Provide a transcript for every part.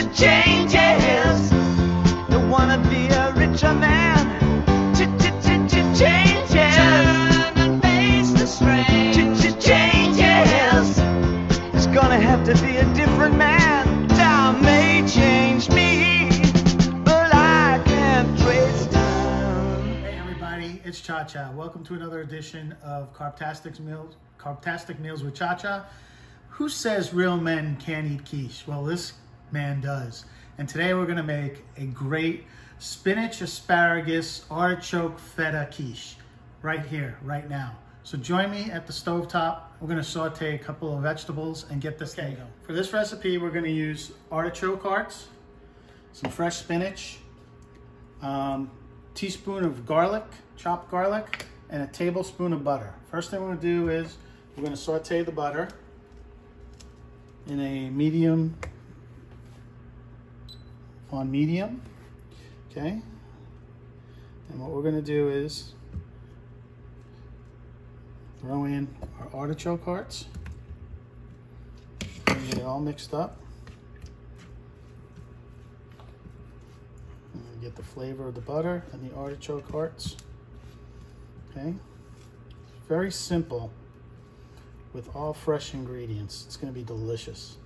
changes. Don't wanna be a richer man. Changes. Turn and face the strain. Changes. It's gonna have to be a different man. Time may change me, but I can't trace time. Hey everybody, it's Cha-Cha. Welcome to another edition of Carbtastic Meals with Cha-Cha. Who says real men can't eat quiche? Well, this man does. And today we're gonna make a great spinach, asparagus, artichoke, feta quiche right here, right now. So join me at the stovetop. We're gonna saute a couple of vegetables and get this thing going. For this recipe, we're gonna use artichoke hearts, some fresh spinach, teaspoon of garlic, chopped garlic, and a tablespoon of butter. First thing we're gonna do is we're gonna saute the butter in a medium, okay? And what we're gonna do is throw in our artichoke hearts and get it all mixed up. And get the flavor of the butter and the artichoke hearts, okay? Very simple with all fresh ingredients. It's gonna be delicious.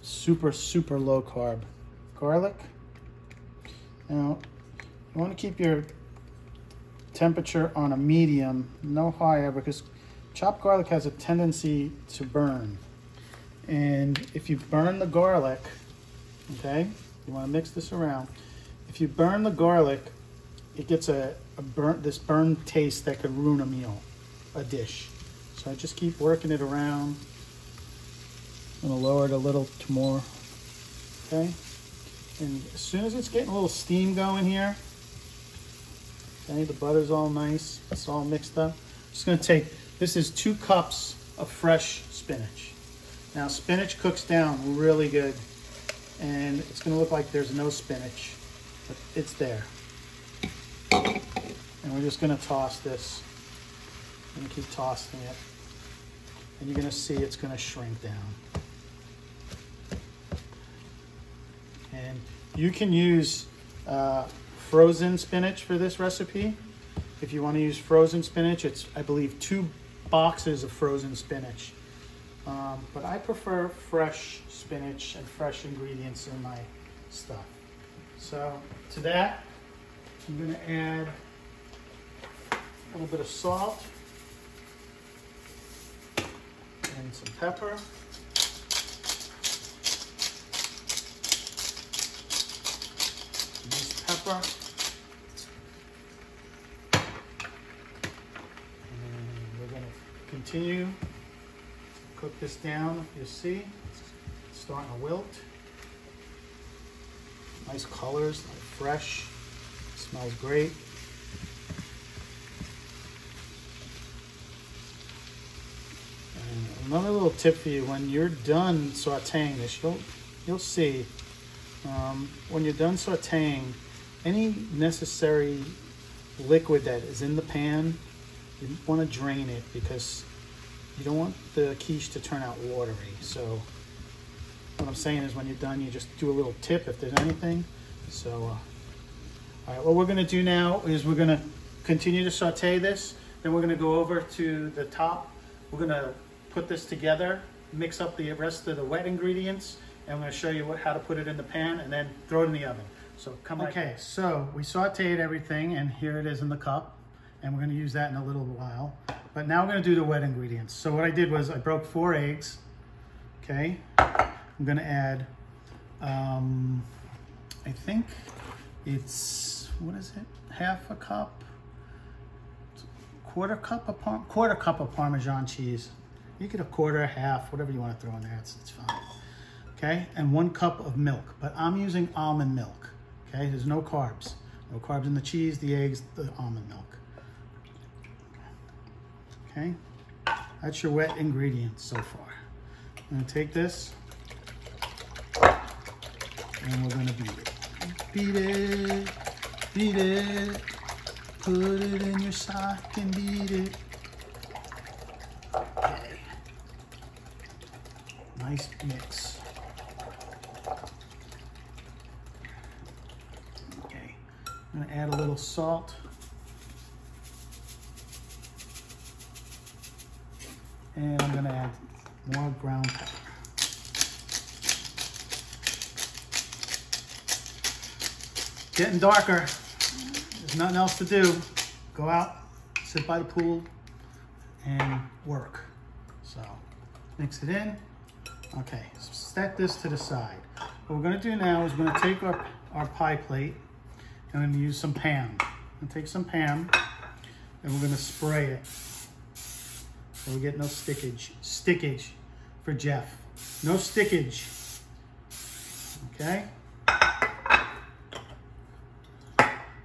Super, super low carb. Garlic. Now, you wanna keep your temperature on a medium, no higher, because chopped garlic has a tendency to burn. And if you burn the garlic, okay, you wanna mix this around. If you burn the garlic, it gets this burnt taste that could ruin a meal, a dish. So I just keep working it around. I'm gonna lower it a little to more, okay? And as soon as it's getting a little steam going here, okay, the butter's all nice, it's all mixed up. Just gonna take, this is 2 cups of fresh spinach. Now spinach cooks down really good, and it's gonna look like there's no spinach, but it's there. And we're just gonna toss this. I'm gonna keep tossing it, and you're gonna see it's gonna shrink down. And you can use frozen spinach for this recipe. If you want to use frozen spinach, it's, I believe, 2 boxes of frozen spinach. But I prefer fresh spinach and fresh ingredients in my stuff. So to that, I'm going to add a little bit of salt and some pepper. Pepper. And we're going to continue to cook this down. You'll see it's starting to wilt. Nice colors, like fresh. Smells great. And another little tip for you: when you're done sauteing this, you'll see when you're done sauteing, any necessary liquid that is in the pan, you want to drain it, because you don't want the quiche to turn out watery. So what I'm saying is, when you're done, you just do a little tip if there's anything. So all right, what we're going to do now is we're going to continue to saute this. Then we're going to go over to the top. We're going to put this together, mix up the rest of the wet ingredients, and I'm going to show you how to put it in the pan and then throw it in the oven. So come right back. Okay, so we sauteed everything, and here it is in the cup, and we're going to use that in a little while. But now we're going to do the wet ingredients. So what I did was I broke 4 eggs. Okay, I'm going to add, I think it's, what is it? Half a cup, quarter cup of Parmesan cheese. You could have quarter, half, whatever you want to throw in there. It's fine. Okay, and 1 cup of milk, but I'm using almond milk. Okay, there's no carbs. No carbs in the cheese, the eggs, the almond milk. Okay, that's your wet ingredients so far. I'm gonna take this and we're gonna beat it. Beat it, beat it. Put it in your sock and beat it. Okay. Nice mix. I'm gonna add a little salt. And I'm gonna add more ground pepper. Getting darker. There's nothing else to do. Go out, sit by the pool, and work. So, mix it in. Okay, set this to the side. What we're gonna do now is we're gonna take our pie plate and I'm gonna use some Pam. I'm gonna take some Pam and we're gonna spray it. So we get no stickage for Jeff. No stickage, okay?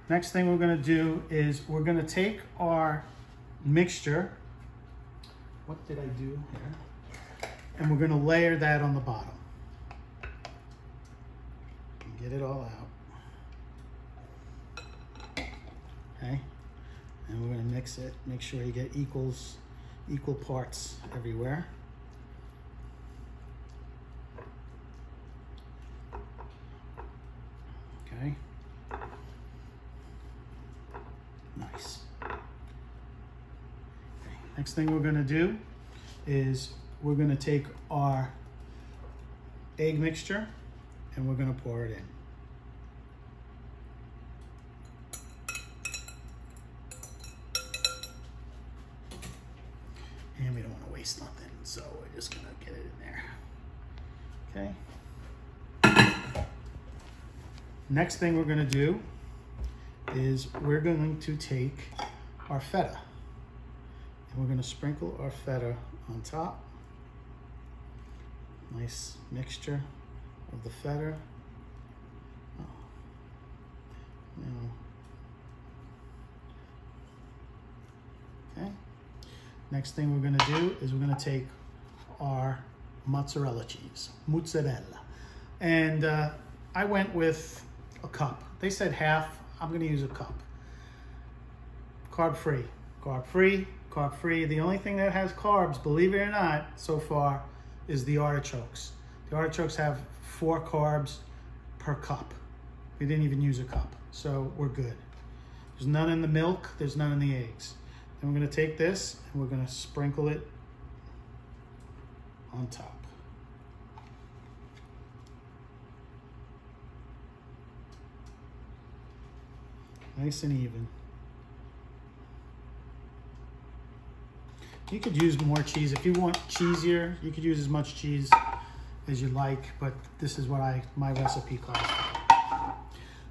Next thing we're gonna do is we're gonna take our mixture. What did I do here? And we're gonna layer that on the bottom. Get it all out. Okay, and we're gonna mix it. Make sure you get equal parts everywhere. Okay. Nice. Okay. Next thing we're gonna do is we're gonna take our egg mixture and we're gonna pour it in. And we don't wanna waste nothing, so we're just gonna get it in there. Okay. Next thing we're gonna do is we're going to take our feta and we're going to sprinkle our feta on top. Nice mixture of the feta. Oh. Now. Okay. Next thing we're going to do is we're going to take our mozzarella cheese, and I went with a cup. They said half. I'm going to use a cup. Carb free, carb free, carb free. The only thing that has carbs, believe it or not, so far, is the artichokes. The artichokes have 4 carbs per cup. We didn't even use a cup, so we're good. There's none in the milk, there's none in the eggs. Then we're going to take this and we're going to sprinkle it on top. Nice and even. You could use more cheese. If you want cheesier, you could use as much cheese as you like, but this is what my recipe calls for. All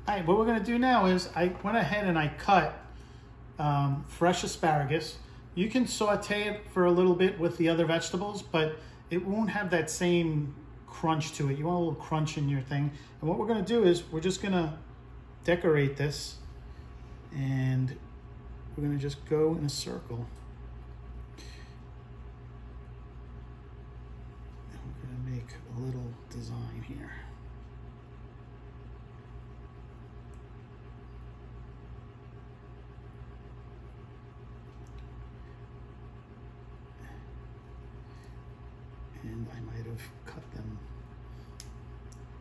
right, what we're gonna do now is I went ahead and I cut fresh asparagus. You can saute it for a little bit with the other vegetables, but it won't have that same crunch to it. You want a little crunch in your thing. And what we're gonna do is we're just gonna decorate this. And we're going to just go in a circle. And we're going to make a little design here. And I might have cut them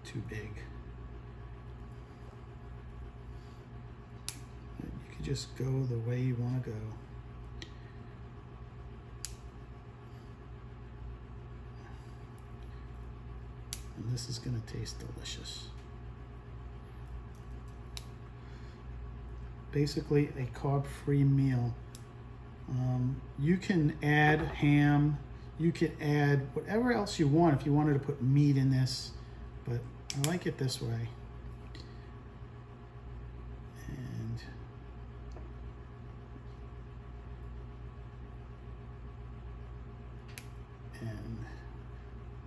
too big. Just go the way you want to go. And this is going to taste delicious. Basically a carb-free meal. You can add ham, you can add whatever else you want if you wanted to put meat in this, but I like it this way. And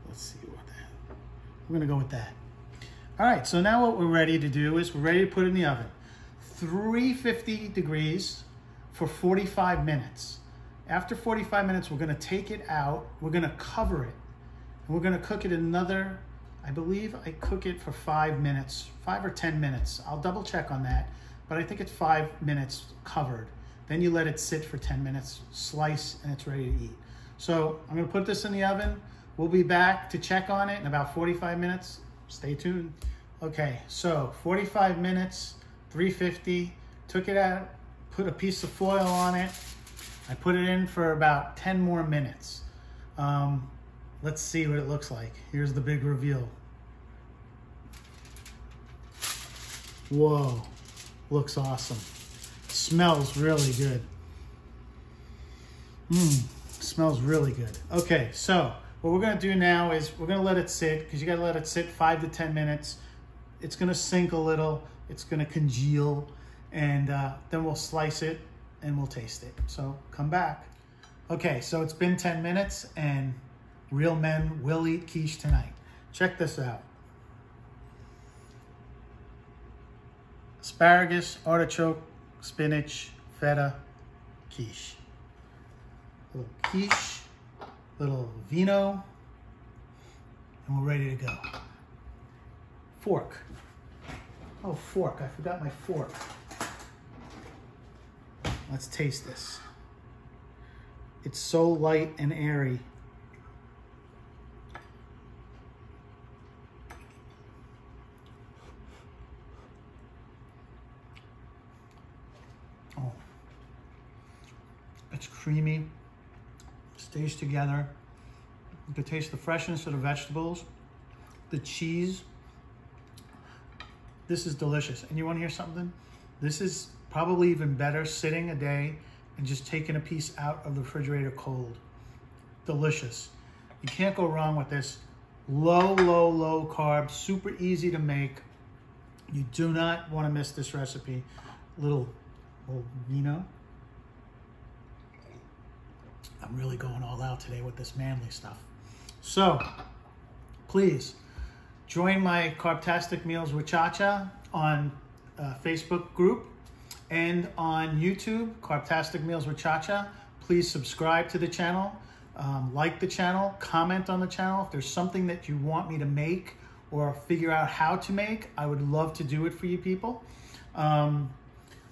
let's see what that, we're gonna go with that. All right, so now what we're ready to do is we're ready to put it in the oven. 350 degrees for 45 minutes. After 45 minutes, we're gonna take it out, we're gonna cover it, and we're gonna cook it another, I believe I cook it for 5 minutes, 5 or 10 minutes. I'll double check on that, but I think it's 5 minutes covered. Then you let it sit for 10 minutes, slice, and it's ready to eat. So I'm gonna put this in the oven. We'll be back to check on it in about 45 minutes. Stay tuned. Okay, so 45 minutes 350, took it out, put a piece of foil on it. I put it in for about 10 more minutes. Let's see what it looks like. Here's the big reveal. Whoa, looks awesome. Smells really good. Smells really good. Okay, so what we're gonna do now is we're gonna let it sit, because you gotta let it sit 5 to 10 minutes. It's gonna sink a little, it's gonna congeal, and then we'll slice it and we'll taste it. So come back. Okay, so it's been 10 minutes and real men will eat quiche tonight. Check this out. Asparagus, artichoke, spinach, feta, quiche. Little quiche, little vino, and we're ready to go. Fork. Oh, fork, I forgot my fork. Let's taste this. It's so light and airy. Oh, it's creamy, stays together. You can taste the freshness of the vegetables, the cheese. This is delicious. And you want to hear something? This is probably even better sitting a day and just taking a piece out of the refrigerator cold. Delicious. You can't go wrong with this. Low, low, low carb, super easy to make. You do not want to miss this recipe. Little vino. I'm really going all out today with this manly stuff. So, please join my Carbtastic Meals with Cha-Cha on Facebook group and on YouTube, Carbtastic Meals with Cha-Cha. Please subscribe to the channel, like the channel, comment on the channel. If there's something that you want me to make or figure out how to make, I would love to do it for you people.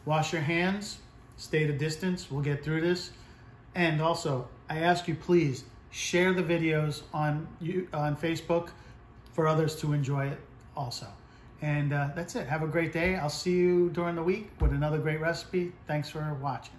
Wash your hands, stay at a distance, we'll get through this. And also, I ask you, please share the videos on Facebook for others to enjoy it also. And that's it. Have a great day. I'll see you during the week with another great recipe. Thanks for watching.